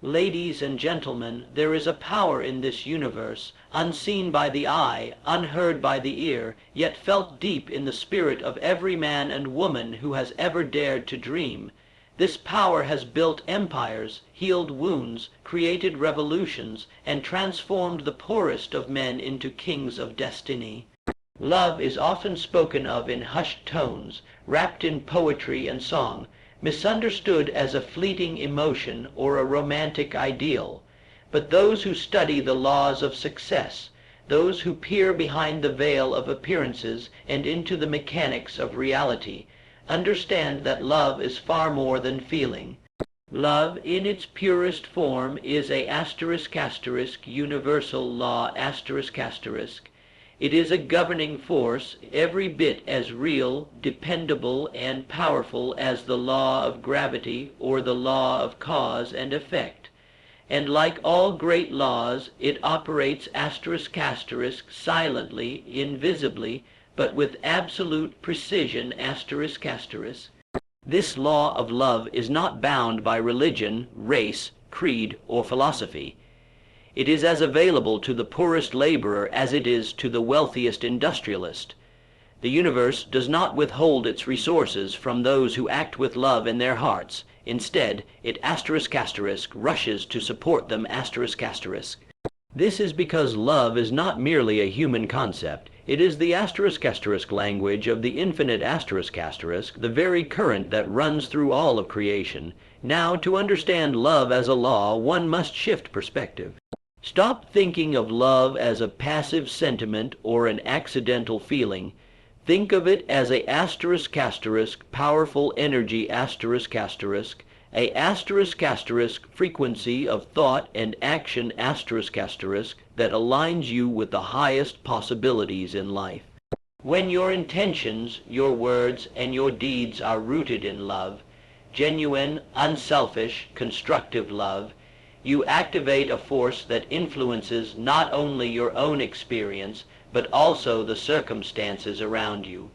Ladies and gentlemen, there is a power in this universe, unseen by the eye, unheard by the ear, yet felt deep in the spirit of every man and woman who has ever dared to dream. This power has built empires, healed wounds, created revolutions, and transformed the poorest of men into kings of destiny. Love is often spoken of in hushed tones, wrapped in poetry and song, misunderstood as a fleeting emotion or a romantic ideal. But those who study the laws of success, those who peer behind the veil of appearances and into the mechanics of reality, understand that love is far more than feeling. Love, in its purest form, is a *** universal law ***. It is a governing force, every bit as real, dependable, and powerful as the law of gravity or the law of cause and effect. And like all great laws, it operates *** silently, invisibly, but with absolute precision ***. This law of love is not bound by religion, race, creed, or philosophy. It is as available to the poorest laborer as it is to the wealthiest industrialist. The universe does not withhold its resources from those who act with love in their hearts. Instead, it *** rushes to support them ***. This is because love is not merely a human concept. It is the *** language of the infinite ***, the very current that runs through all of creation. Now, to understand love as a law, one must shift perspective. Stop thinking of love as a passive sentiment or an accidental feeling. Think of it as a ***, powerful energy ***, a *** frequency of thought and action *** that aligns you with the highest possibilities in life. When your intentions, your words, and your deeds are rooted in love, genuine, unselfish, constructive love, you activate a force that influences not only your own experience, but also the circumstances around you.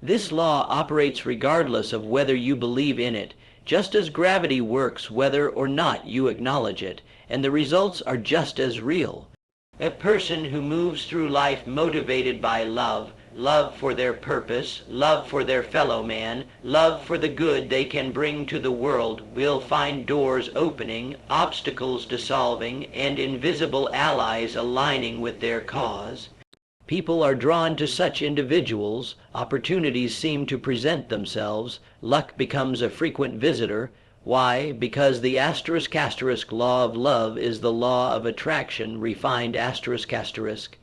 This law operates regardless of whether you believe in it, just as gravity works whether or not you acknowledge it, and the results are just as real. A person who moves through life motivated by love, love for their purpose, love for their fellow man, love for the good they can bring to the world, will find doors opening, obstacles dissolving, and invisible allies aligning with their cause. People are drawn to such individuals, opportunities seem to present themselves, luck becomes a frequent visitor. Why? Because the *** law of love is the law of attraction refined ***.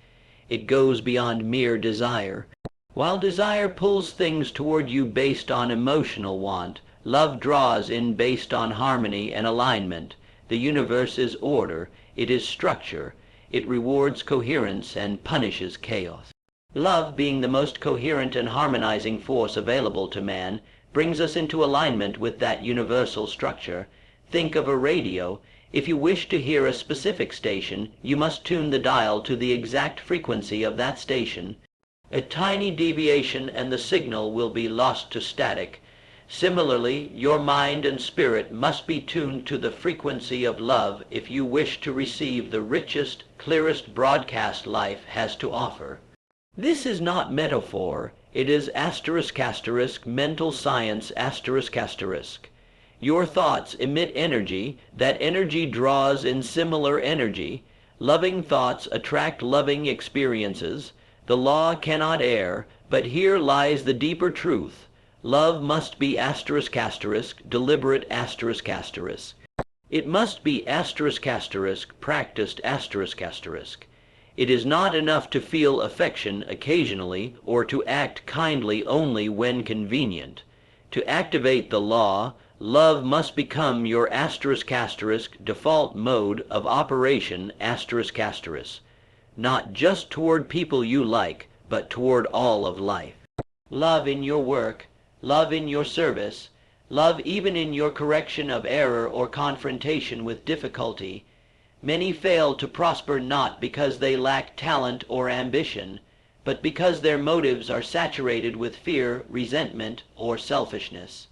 It goes beyond mere desire. While desire pulls things toward you based on emotional want, love draws in based on harmony and alignment. The universe is order, it is structure. It rewards coherence and punishes chaos. Love, being the most coherent and harmonizing force available to man, brings us into alignment with that universal structure. Think of a radio. If you wish to hear a specific station, you must tune the dial to the exact frequency of that station. A tiny deviation and the signal will be lost to static. Similarly, your mind and spirit must be tuned to the frequency of love if you wish to receive the richest, clearest broadcast life has to offer. This is not metaphor. It is *** mental science ***. Your thoughts emit energy. That energy draws in similar energy. Loving thoughts attract loving experiences. The law cannot err, but here lies the deeper truth. Love must be ***, deliberate ***. It must be ***, practiced ***. It is not enough to feel affection occasionally or to act kindly only when convenient. To activate the law, love must become your *** default mode of operation ***. Not just toward people you like, but toward all of life. Love in your work, love in your service, love even in your correction of error or confrontation with difficulty. Many fail to prosper not because they lack talent or ambition, but because their motives are saturated with fear, resentment, or selfishness.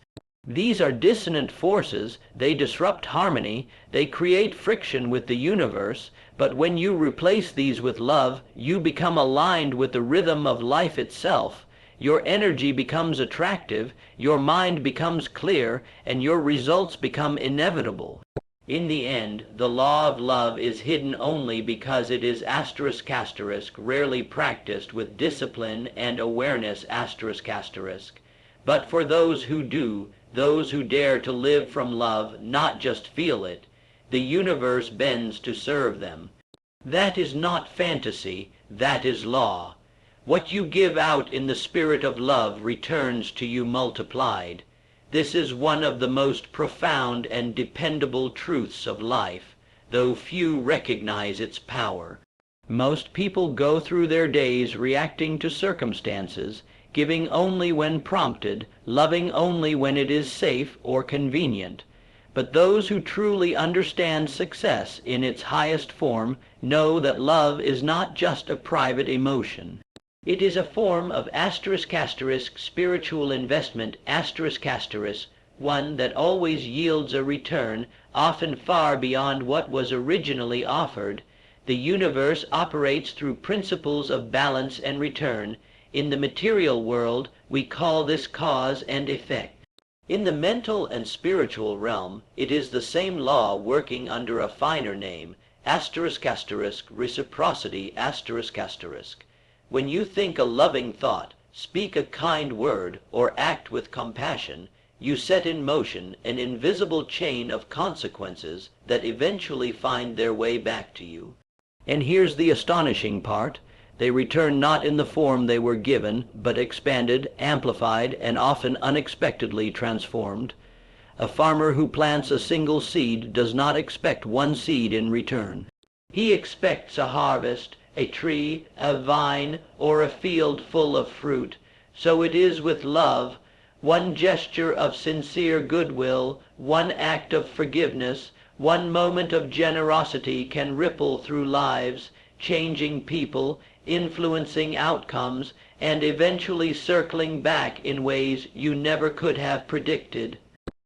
These are dissonant forces, they disrupt harmony, they create friction with the universe, but when you replace these with love, you become aligned with the rhythm of life itself. Your energy becomes attractive, your mind becomes clear, and your results become inevitable. In the end, the law of love is hidden only because it is ***, rarely practiced with discipline and awareness ***. But for those who do, those who dare to live from love, not just feel it, the universe bends to serve them. That is not fantasy, that is law. What you give out in the spirit of love returns to you multiplied. This is one of the most profound and dependable truths of life, though few recognize its power. Most people go through their days reacting to circumstances, giving only when prompted, loving only when it is safe or convenient. But those who truly understand success in its highest form know that love is not just a private emotion. It is a form of *** spiritual investment ***, one that always yields a return, often far beyond what was originally offered. The universe operates through principles of balance and return. In the material world, we call this cause and effect. In the mental and spiritual realm, it is the same law working under a finer name, ***, reciprocity ***. When you think a loving thought, speak a kind word, or act with compassion, you set in motion an invisible chain of consequences that eventually find their way back to you. And here's the astonishing part. They return not in the form they were given, but expanded, amplified, and often unexpectedly transformed. A farmer who plants a single seed does not expect one seed in return. He expects a harvest, a tree, a vine, or a field full of fruit. So it is with love. One gesture of sincere goodwill, one act of forgiveness, one moment of generosity can ripple through lives, changing people, influencing outcomes, and eventually circling back in ways you never could have predicted.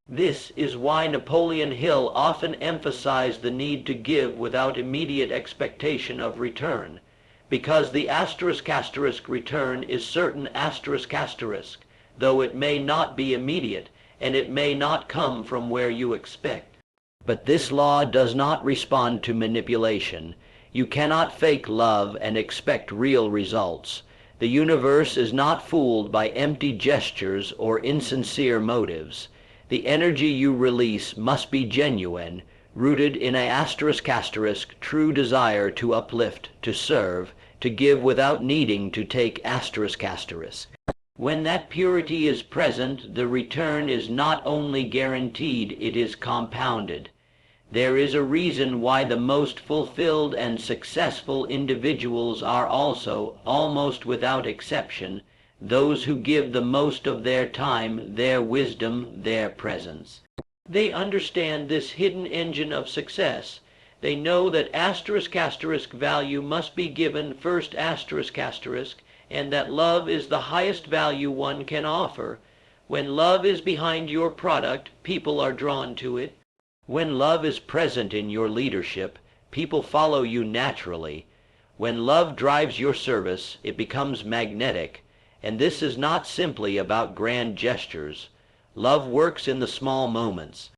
This is why Napoleon Hill often emphasized the need to give without immediate expectation of return, because the *** return is certain ***, though it may not be immediate, and it may not come from where you expect. But this law does not respond to manipulation. You cannot fake love and expect real results. The universe is not fooled by empty gestures or insincere motives. The energy you release must be genuine, rooted in a *** true desire to uplift, to serve, to give without needing to take ***. When that purity is present, the return is not only guaranteed, it is compounded. There is a reason why the most fulfilled and successful individuals are also, almost without exception, those who give the most of their time, their wisdom, their presence. They understand this hidden engine of success. They know that *** value must be given first ***, and that love is the highest value one can offer. When love is behind your product, people are drawn to it. When love is present in your leadership, people follow you naturally. When love drives your service, it becomes magnetic. And this is not simply about grand gestures. Love works in the small moments.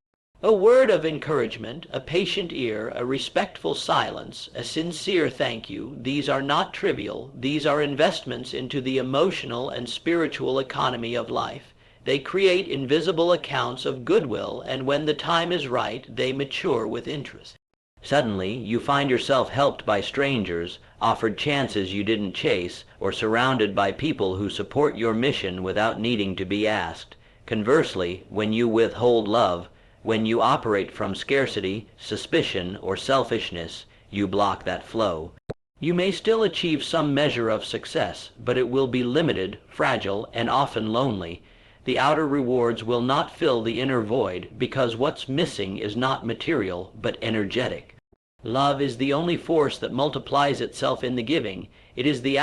A word of encouragement, a patient ear, a respectful silence, a sincere thank you, these are not trivial. These are investments into the emotional and spiritual economy of life. They create invisible accounts of goodwill, and when the time is right, they mature with interest. Suddenly, you find yourself helped by strangers, offered chances you didn't chase, or surrounded by people who support your mission without needing to be asked. Conversely, when you withhold love, when you operate from scarcity, suspicion, or selfishness, you block that flow. You may still achieve some measure of success, but it will be limited, fragile, and often lonely. The outer rewards will not fill the inner void, because what's missing is not material, but energetic. Love is the only force that multiplies itself in the giving. It is the **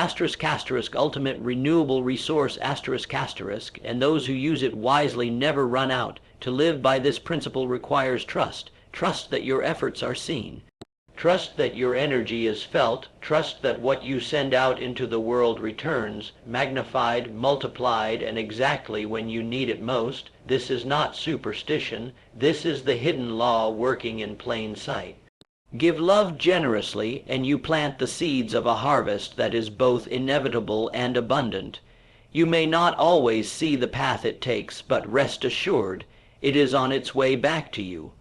ultimate renewable resource **, and those who use it wisely never run out. To live by this principle requires trust. Trust that your efforts are seen. Trust that your energy is felt. Trust that what you send out into the world returns, magnified, multiplied, and exactly when you need it most. This is not superstition. This is the hidden law working in plain sight. Give love generously, and you plant the seeds of a harvest that is both inevitable and abundant. You may not always see the path it takes, but rest assured, it is on its way back to you.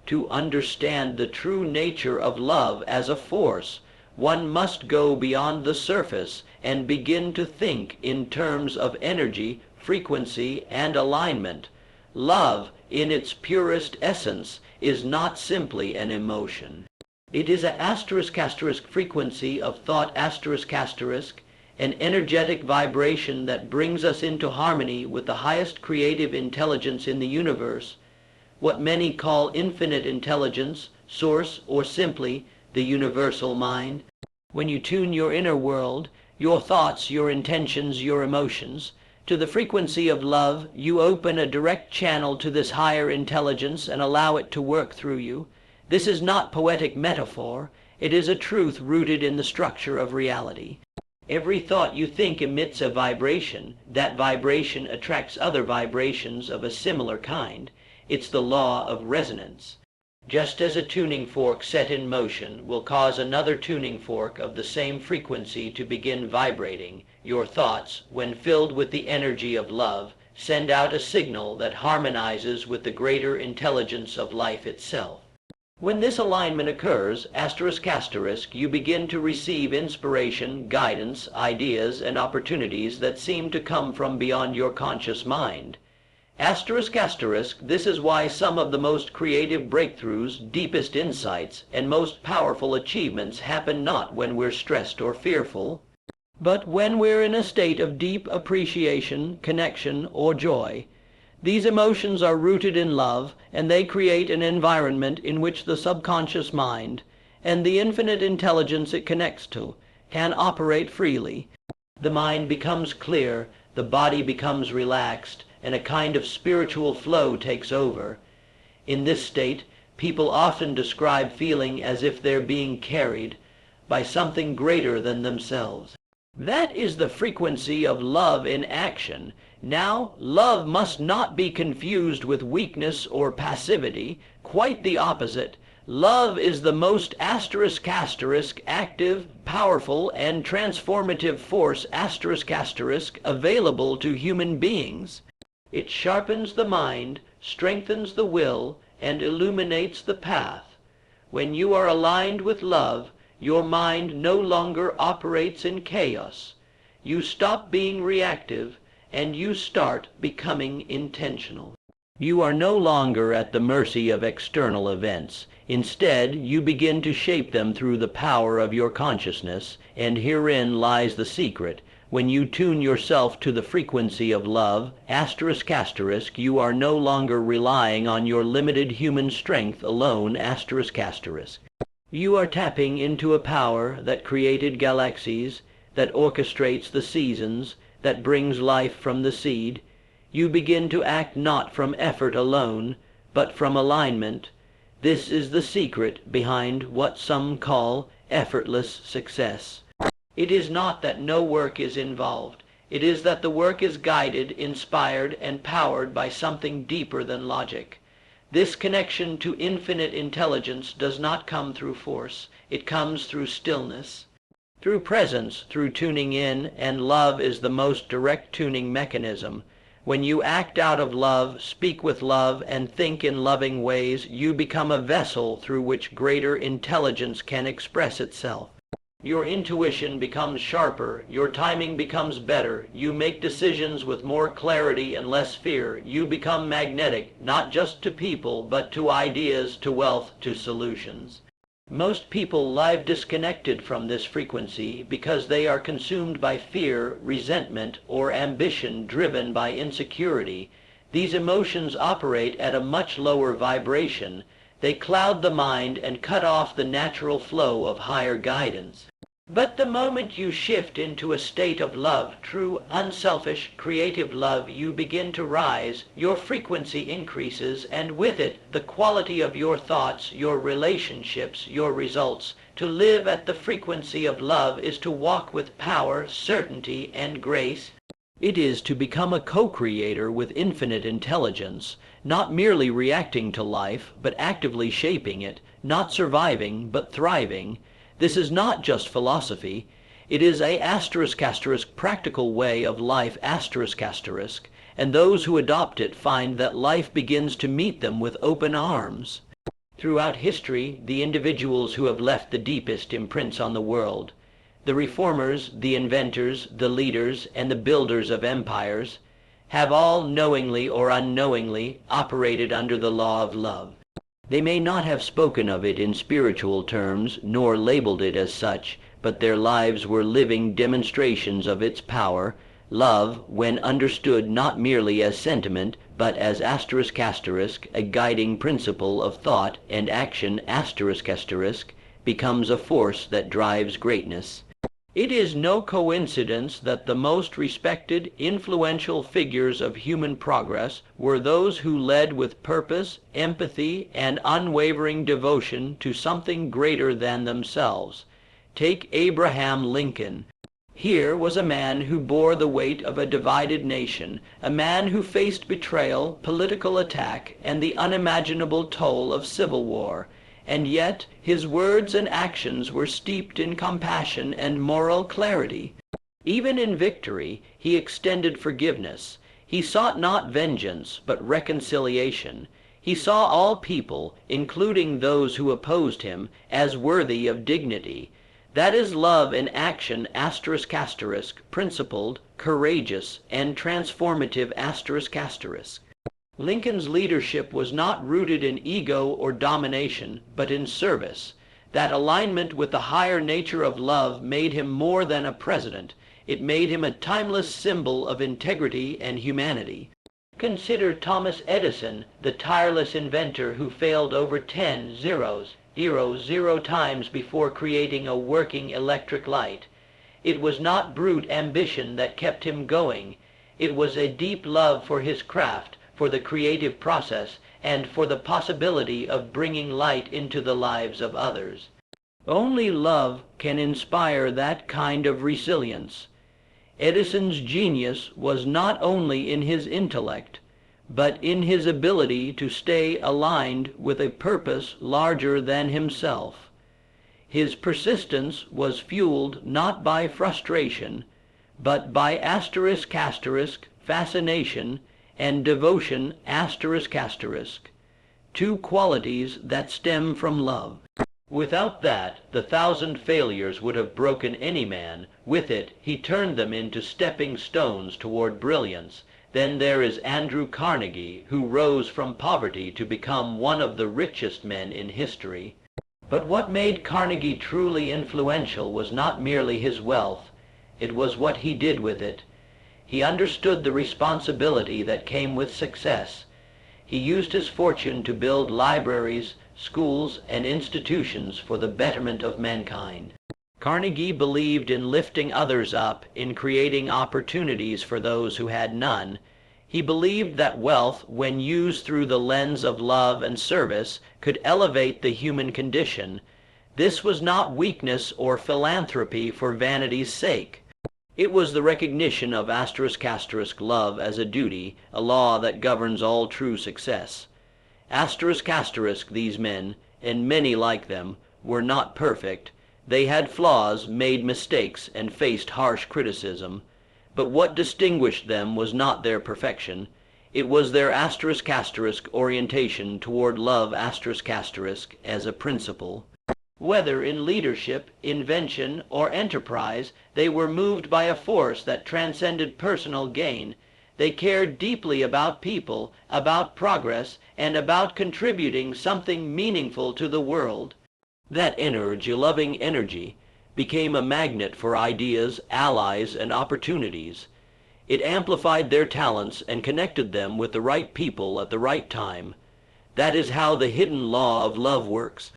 To understand the true nature of love as a force, one must go beyond the surface and begin to think in terms of energy, frequency, and alignment. Love, in its purest essence, is not simply an emotion. It is a ** frequency of thought **, an energetic vibration that brings us into harmony with the highest creative intelligence in the universe, what many call infinite intelligence, source, or simply the universal mind. When you tune your inner world, your thoughts, your intentions, your emotions, to the frequency of love, you open a direct channel to this higher intelligence and allow it to work through you. This is not poetic metaphor. It is a truth rooted in the structure of reality. Every thought you think emits a vibration. That vibration attracts other vibrations of a similar kind. It's the law of resonance. Just as a tuning fork set in motion will cause another tuning fork of the same frequency to begin vibrating, your thoughts, when filled with the energy of love, send out a signal that harmonizes with the greater intelligence of life itself. When this alignment occurs, **, you begin to receive inspiration, guidance, ideas, and opportunities that seem to come from beyond your conscious mind. **, this is why some of the most creative breakthroughs, deepest insights, and most powerful achievements happen not when we're stressed or fearful, but when we're in a state of deep appreciation, connection, or joy. These emotions are rooted in love, and they create an environment in which the subconscious mind, and the infinite intelligence it connects to, can operate freely. The mind becomes clear, the body becomes relaxed, and a kind of spiritual flow takes over. In this state, people often describe feeling as if they're being carried by something greater than themselves. That is the frequency of love in action. Now, love must not be confused with weakness or passivity. Quite the opposite. Love is the most **, active, powerful, and transformative force ** available to human beings. It sharpens the mind, strengthens the will, and illuminates the path. When you are aligned with love, your mind no longer operates in chaos. You stop being reactive, and you start becoming intentional. You are no longer at the mercy of external events. Instead, you begin to shape them through the power of your consciousness, and herein lies the secret. When you tune yourself to the frequency of love, **, you are no longer relying on your limited human strength alone, **. You are tapping into a power that created galaxies, that orchestrates the seasons, that brings life from the seed. You begin to act not from effort alone, but from alignment. This is the secret behind what some call effortless success. It is not that no work is involved. It is that the work is guided, inspired, and powered by something deeper than logic. This connection to infinite intelligence does not come through force. It comes through stillness, through presence, through tuning in, and love is the most direct tuning mechanism. When you act out of love, speak with love, and think in loving ways, you become a vessel through which greater intelligence can express itself. Your intuition becomes sharper, your timing becomes better, you make decisions with more clarity and less fear, you become magnetic, not just to people, but to ideas, to wealth, to solutions. Most people live disconnected from this frequency because they are consumed by fear, resentment, or ambition driven by insecurity. These emotions operate at a much lower vibration. They cloud the mind and cut off the natural flow of higher guidance. But the moment you shift into a state of love, true, unselfish, creative love, you begin to rise, your frequency increases, and with it the quality of your thoughts, your relationships, your results. To live at the frequency of love is to walk with power, certainty, and grace. It is to become a co-creator with infinite intelligence, not merely reacting to life, but actively shaping it, not surviving, but thriving. This is not just philosophy. It is a ** practical way of life **, and those who adopt it find that life begins to meet them with open arms. Throughout history, the individuals who have left the deepest imprints on the world, the reformers, the inventors, the leaders, and the builders of empires, have all knowingly or unknowingly operated under the law of love. They may not have spoken of it in spiritual terms, nor labeled it as such, but their lives were living demonstrations of its power. Love, when understood not merely as sentiment, but as **, a guiding principle of thought and action **, becomes a force that drives greatness. It is no coincidence that the most respected, influential figures of human progress were those who led with purpose, empathy, and unwavering devotion to something greater than themselves. Take Abraham Lincoln. Here was a man who bore the weight of a divided nation, a man who faced betrayal, political attack, and the unimaginable toll of civil war. And yet his words and actions were steeped in compassion and moral clarity. Even in victory, he extended forgiveness. He sought not vengeance, but reconciliation. He saw all people, including those who opposed him, as worthy of dignity. That is love in action **, principled, courageous, and transformative **. Lincoln's leadership was not rooted in ego or domination, but in service. That alignment with the higher nature of love made him more than a president. It made him a timeless symbol of integrity and humanity. Consider Thomas Edison, the tireless inventor who failed over 10 times before creating a working electric light. It was not brute ambition that kept him going. It was a deep love for his craft, for the creative process, and for the possibility of bringing light into the lives of others. Only love can inspire that kind of resilience. Edison's genius was not only in his intellect, but in his ability to stay aligned with a purpose larger than himself. His persistence was fueled not by frustration, but by **, fascination, and devotion **, two qualities that stem from love. Without that, the 1,000 failures would have broken any man. With it, he turned them into stepping stones toward brilliance. Then there is Andrew Carnegie, who rose from poverty to become one of the richest men in history. But what made Carnegie truly influential was not merely his wealth, it was what he did with it. He understood the responsibility that came with success. He used his fortune to build libraries, schools, and institutions for the betterment of mankind. Carnegie believed in lifting others up, in creating opportunities for those who had none. He believed that wealth, when used through the lens of love and service, could elevate the human condition. This was not weakness or philanthropy for vanity's sake. It was the recognition of ** love as a duty, a law that governs all true success. ** these men, and many like them, were not perfect. They had flaws, made mistakes, and faced harsh criticism. But what distinguished them was not their perfection. It was their ** orientation toward love ** as a principle. Whether in leadership, invention, or enterprise, they were moved by a force that transcended personal gain. They cared deeply about people, about progress, and about contributing something meaningful to the world. That energy, loving energy, became a magnet for ideas, allies, and opportunities. It amplified their talents and connected them with the right people at the right time. That is how the hidden law of love works.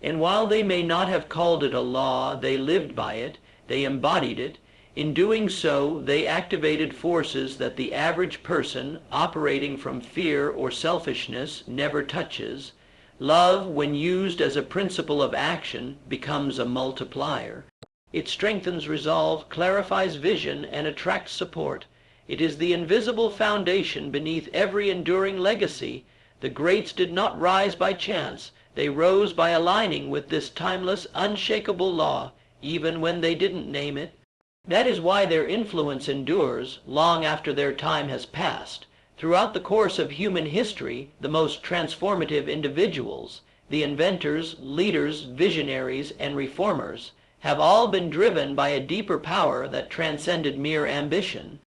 And while they may not have called it a law, they lived by it, they embodied it. In doing so, they activated forces that the average person operating from fear or selfishness never touches. Love, when used as a principle of action, becomes a multiplier. It strengthens resolve, clarifies vision, and attracts support. It is the invisible foundation beneath every enduring legacy. The greats did not rise by chance. They rose by aligning with this timeless, unshakable law, even when they didn't name it. That is why their influence endures long after their time has passed. Throughout the course of human history, the most transformative individuals, the inventors, leaders, visionaries, and reformers, have all been driven by a deeper power that transcended mere ambition.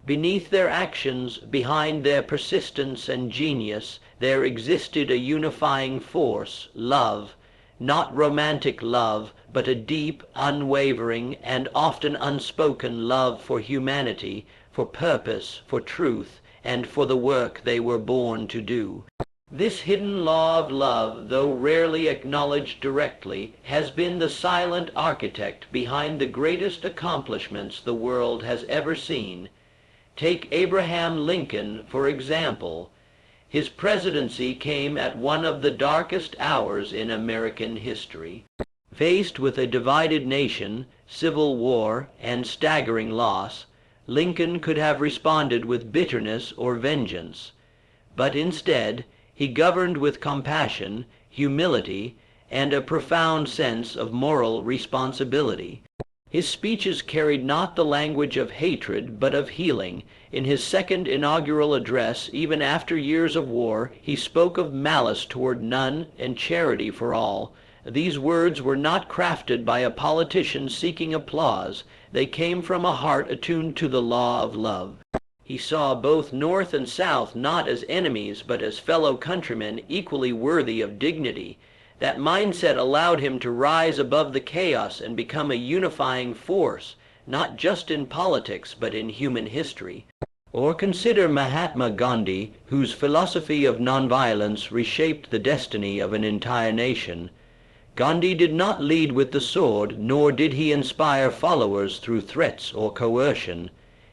Beneath their actions, behind their persistence and genius, there existed a unifying force, love. Not romantic love, but a deep, unwavering, and often unspoken love for humanity, for purpose, for truth, and for the work they were born to do. This hidden law of love, though rarely acknowledged directly, has been the silent architect behind the greatest accomplishments the world has ever seen. Take Abraham Lincoln, for example. His presidency came at one of the darkest hours in American history. Faced with a divided nation, civil war, and staggering loss, Lincoln could have responded with bitterness or vengeance. But instead, he governed with compassion, humility, and a profound sense of moral responsibility. His speeches carried not the language of hatred, but of healing. In his second inaugural address, even after years of war, he spoke of malice toward none and charity for all. These words were not crafted by a politician seeking applause. They came from a heart attuned to the law of love. He saw both North and South not as enemies, but as fellow countrymen equally worthy of dignity. That mindset allowed him to rise above the chaos and become a unifying force, not just in politics, but in human history. Or consider Mahatma Gandhi, whose philosophy of nonviolence reshaped the destiny of an entire nation. Gandhi did not lead with the sword, nor did he inspire followers through threats or coercion.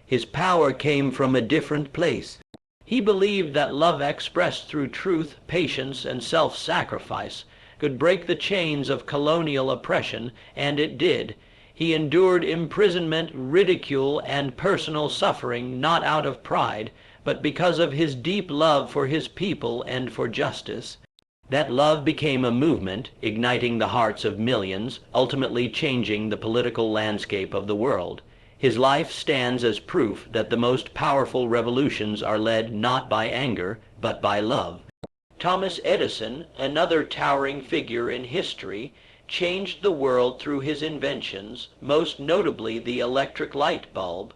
His power came from a different place. He believed that love expressed through truth, patience, and self-sacrifice could break the chains of colonial oppression, and it did. He endured imprisonment, ridicule, and personal suffering not out of pride, but because of his deep love for his people and for justice. That love became a movement, igniting the hearts of millions, ultimately changing the political landscape of the world. His life stands as proof that the most powerful revolutions are led not by anger, but by love. Thomas Edison, another towering figure in history, changed the world through his inventions, most notably the electric light bulb.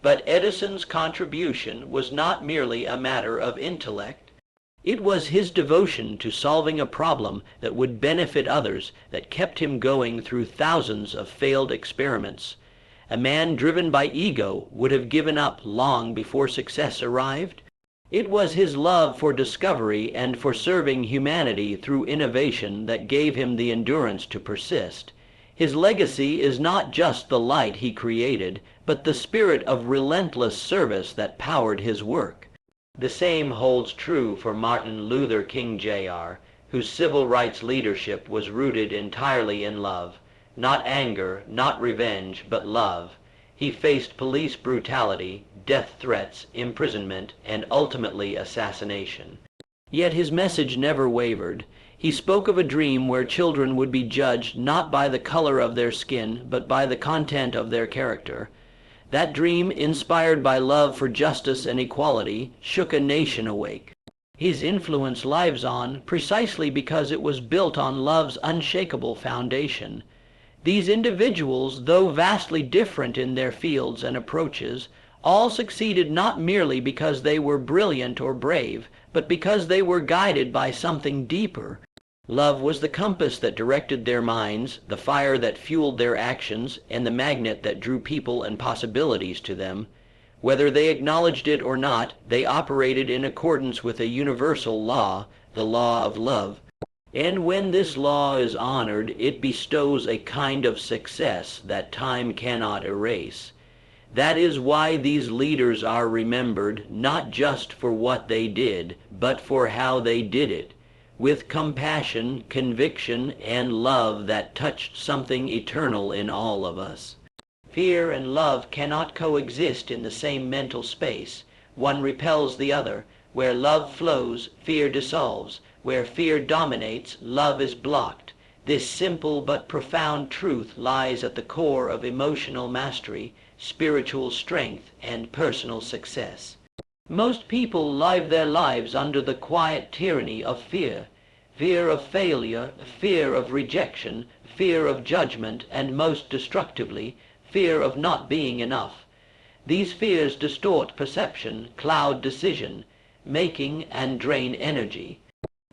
But Edison's contribution was not merely a matter of intellect. It was his devotion to solving a problem that would benefit others that kept him going through thousands of failed experiments. A man driven by ego would have given up long before success arrived. It was his love for discovery and for serving humanity through innovation that gave him the endurance to persist. His legacy is not just the light he created, but the spirit of relentless service that powered his work. The same holds true for Martin Luther King Jr., whose civil rights leadership was rooted entirely in love. Not anger, not revenge, but love. He faced police brutality, death threats, imprisonment, and ultimately assassination. Yet his message never wavered. He spoke of a dream where children would be judged not by the color of their skin, but by the content of their character. That dream, inspired by love for justice and equality, shook a nation awake. His influence lives on precisely because it was built on love's unshakable foundation. These individuals, though vastly different in their fields and approaches, all succeeded not merely because they were brilliant or brave, but because they were guided by something deeper. Love was the compass that directed their minds, the fire that fueled their actions, and the magnet that drew people and possibilities to them. Whether they acknowledged it or not, they operated in accordance with a universal law, the law of love. And when this law is honored, it bestows a kind of success that time cannot erase. That is why these leaders are remembered, not just for what they did, but for how they did it, with compassion, conviction, and love that touched something eternal in all of us. Fear and love cannot coexist in the same mental space. One repels the other. Where love flows, fear dissolves. Where fear dominates, love is blocked. This simple but profound truth lies at the core of emotional mastery, spiritual strength, and personal success. Most people live their lives under the quiet tyranny of fear. Fear of failure, fear of rejection, fear of judgment, and most destructively, fear of not being enough. These fears distort perception, cloud decision, making and drain energy.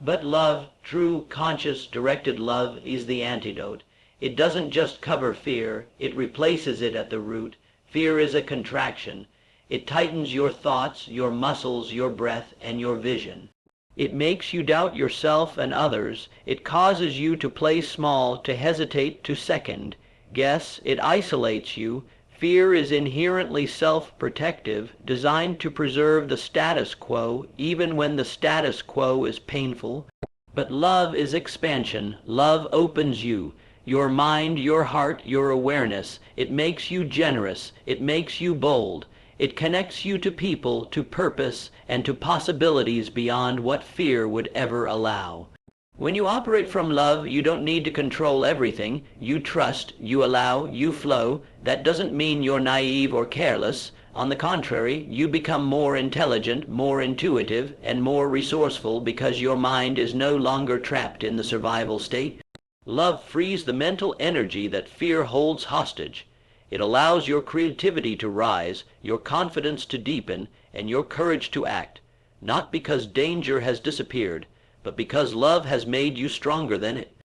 But love, true, conscious, directed love, is the antidote. It doesn't just cover fear, it replaces it at the root. Fear is a contraction. It tightens your thoughts, your muscles, your breath, and your vision. It makes you doubt yourself and others. It causes you to play small, to hesitate, to second. Guess, it isolates you. Fear is inherently self-protective, designed to preserve the status quo, even when the status quo is painful. But love is expansion. Love opens you. Your mind, your heart, your awareness. It makes you generous. It makes you bold. It connects you to people, to purpose, and to possibilities beyond what fear would ever allow. When you operate from love, you don't need to control everything. You trust, you allow, you flow. That doesn't mean you're naive or careless. On the contrary, you become more intelligent, more intuitive, and more resourceful because your mind is no longer trapped in the survival state. Love frees the mental energy that fear holds hostage. It allows your creativity to rise, your confidence to deepen, and your courage to act, not because danger has disappeared, but because love has made you stronger than it.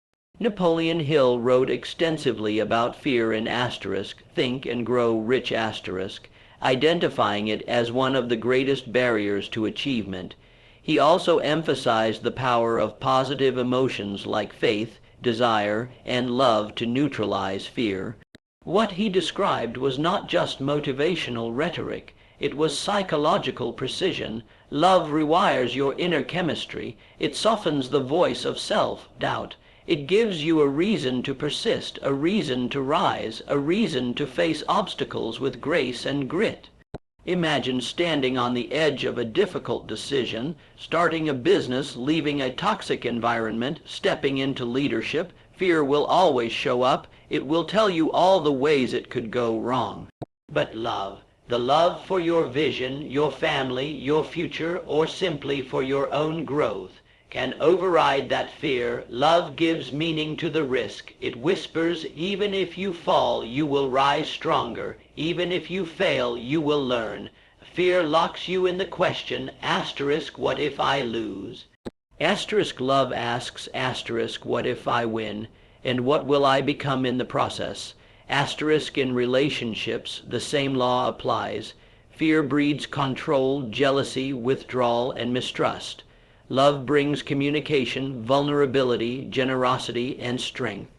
Napoleon Hill wrote extensively about fear in Think and Grow Rich *, identifying it as one of the greatest barriers to achievement. He also emphasized the power of positive emotions like faith, desire, and love to neutralize fear. What he described was not just motivational rhetoric. It was psychological precision. Love rewires your inner chemistry. It softens the voice of self-doubt. It gives you a reason to persist, a reason to rise, a reason to face obstacles with grace and grit. Imagine standing on the edge of a difficult decision, starting a business, leaving a toxic environment, stepping into leadership. Fear will always show up. It will tell you all the ways it could go wrong. But love, the love for your vision, your family, your future, or simply for your own growth, can override that fear. Love gives meaning to the risk. It whispers, even if you fall, you will rise stronger. Even if you fail, you will learn. Fear locks you in the question, what if I lose? Love asks, what if I win? And what will I become in the process? In relationships, the same law applies. Fear breeds control, jealousy, withdrawal, and mistrust. Love brings communication, vulnerability, generosity, and strength.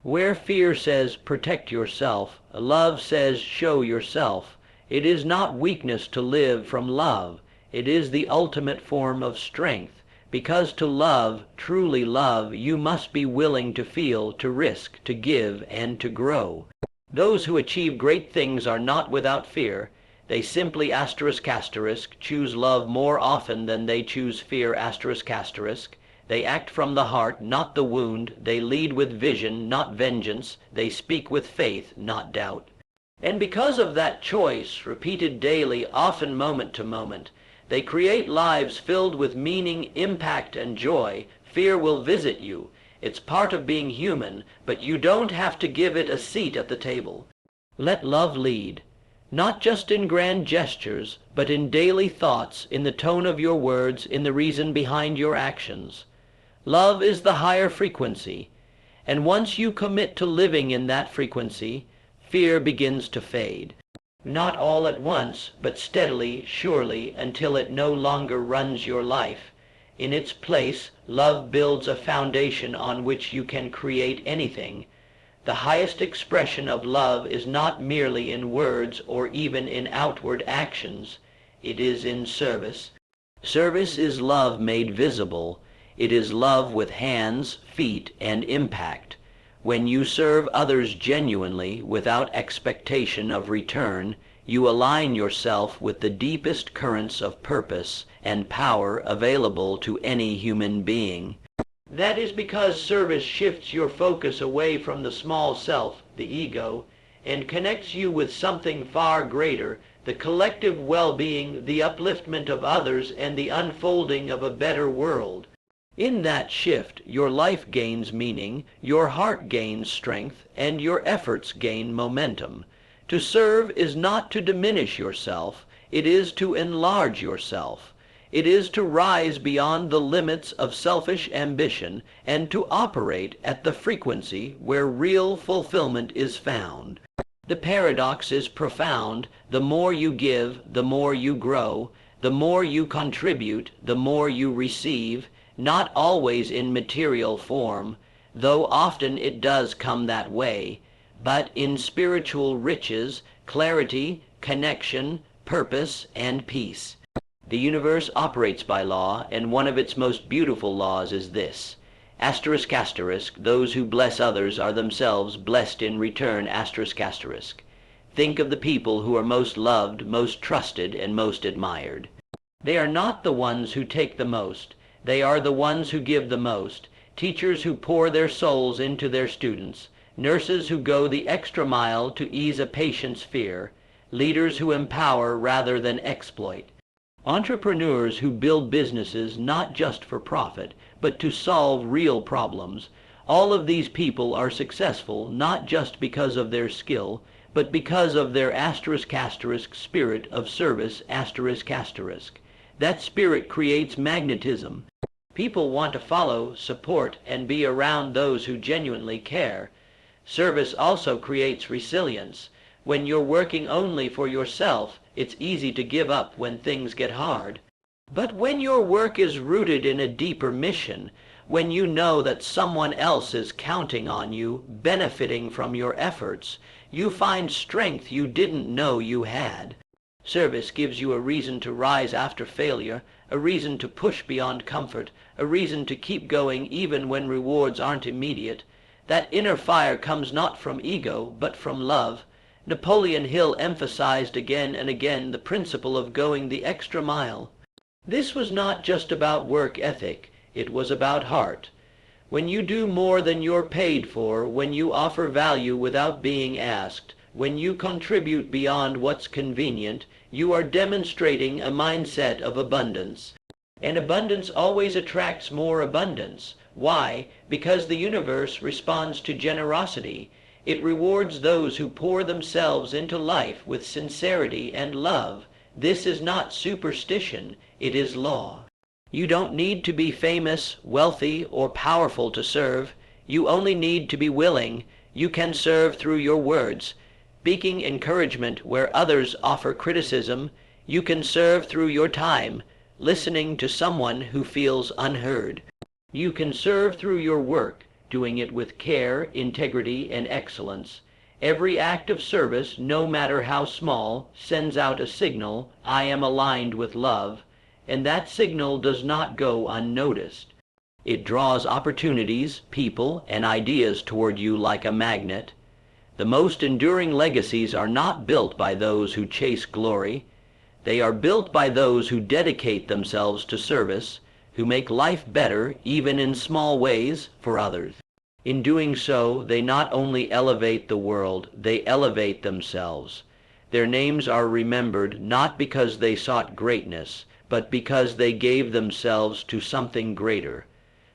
Where fear says, protect yourself, love says, show yourself. It is not weakness to live from love. It is the ultimate form of strength. Because to love, truly love, you must be willing to feel, to risk, to give, and to grow. Those who achieve great things are not without fear. They simply choose love more often than they choose fear **. They act from the heart, not the wound. They lead with vision, not vengeance. They speak with faith, not doubt. And because of that choice, repeated daily, often moment to moment, they create lives filled with meaning, impact, and joy. Fear will visit you. It's part of being human, but you don't have to give it a seat at the table. Let love lead. Not just in grand gestures, but in daily thoughts, in the tone of your words, in the reason behind your actions. Love is the higher frequency, and once you commit to living in that frequency, fear begins to fade. Not all at once, but steadily, surely, until it no longer runs your life. In its place, love builds a foundation on which you can create anything. The highest expression of love is not merely in words or even in outward actions. It is in service. Service is love made visible. It is love with hands, feet, and impact. When you serve others genuinely, without expectation of return, you align yourself with the deepest currents of purpose and power available to any human being. That is because service shifts your focus away from the small self, the ego, and connects you with something far greater, the collective well-being, the upliftment of others, and the unfolding of a better world. In that shift, your life gains meaning, your heart gains strength, and your efforts gain momentum. To serve is not to diminish yourself, it is to enlarge yourself. It is to rise beyond the limits of selfish ambition and to operate at the frequency where real fulfillment is found. The paradox is profound. The more you give, the more you grow. The more you contribute, the more you receive, not always in material form, though often it does come that way, but in spiritual riches, clarity, connection, purpose, and peace. The universe operates by law, and one of its most beautiful laws is this. Asterisk, asterisk, those who bless others are themselves blessed in return, asterisk, asterisk. Think of the people who are most loved, most trusted, and most admired. They are not the ones who take the most. They are the ones who give the most. Teachers who pour their souls into their students. Nurses who go the extra mile to ease a patient's fear. Leaders who empower rather than exploit. Entrepreneurs who build businesses not just for profit, but to solve real problems. All of these people are successful not just because of their skill, but because of their asterisk asterisk spirit of service asterisk asterisk. That spirit creates magnetism. People want to follow, support, and be around those who genuinely care. Service also creates resilience. When you're working only for yourself, it's easy to give up when things get hard. But when your work is rooted in a deeper mission, when you know that someone else is counting on you, benefiting from your efforts, you find strength you didn't know you had. Service gives you a reason to rise after failure, a reason to push beyond comfort, a reason to keep going even when rewards aren't immediate. That inner fire comes not from ego, but from love. Napoleon Hill emphasized again and again the principle of going the extra mile. This was not just about work ethic, it was about heart. When you do more than you're paid for, when you offer value without being asked, when you contribute beyond what's convenient, you are demonstrating a mindset of abundance. And abundance always attracts more abundance. Why? Because the universe responds to generosity. It rewards those who pour themselves into life with sincerity and love. This is not superstition, it is law. You don't need to be famous, wealthy, or powerful to serve. You only need to be willing. You can serve through your words. Speaking encouragement where others offer criticism. You can serve through your time, listening to someone who feels unheard. You can serve through your work, doing it with care, integrity, and excellence. Every act of service, no matter how small, sends out a signal, I am aligned with love, and that signal does not go unnoticed. It draws opportunities, people, and ideas toward you like a magnet. The most enduring legacies are not built by those who chase glory. They are built by those who dedicate themselves to service, who make life better, even in small ways, for others. In doing so, they not only elevate the world, they elevate themselves. Their names are remembered not because they sought greatness, but because they gave themselves to something greater.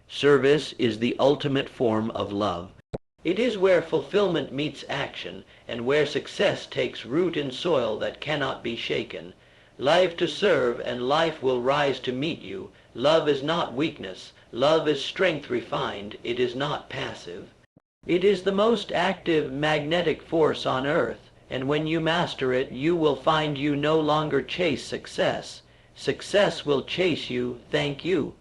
Service is the ultimate form of love. It is where fulfillment meets action, and where success takes root in soil that cannot be shaken. Life to serve, and life will rise to meet you. Love is not weakness. Love is strength refined. It is not passive. It is the most active magnetic force on earth, and when you master it, you will find you no longer chase success. Success will chase you, thank you.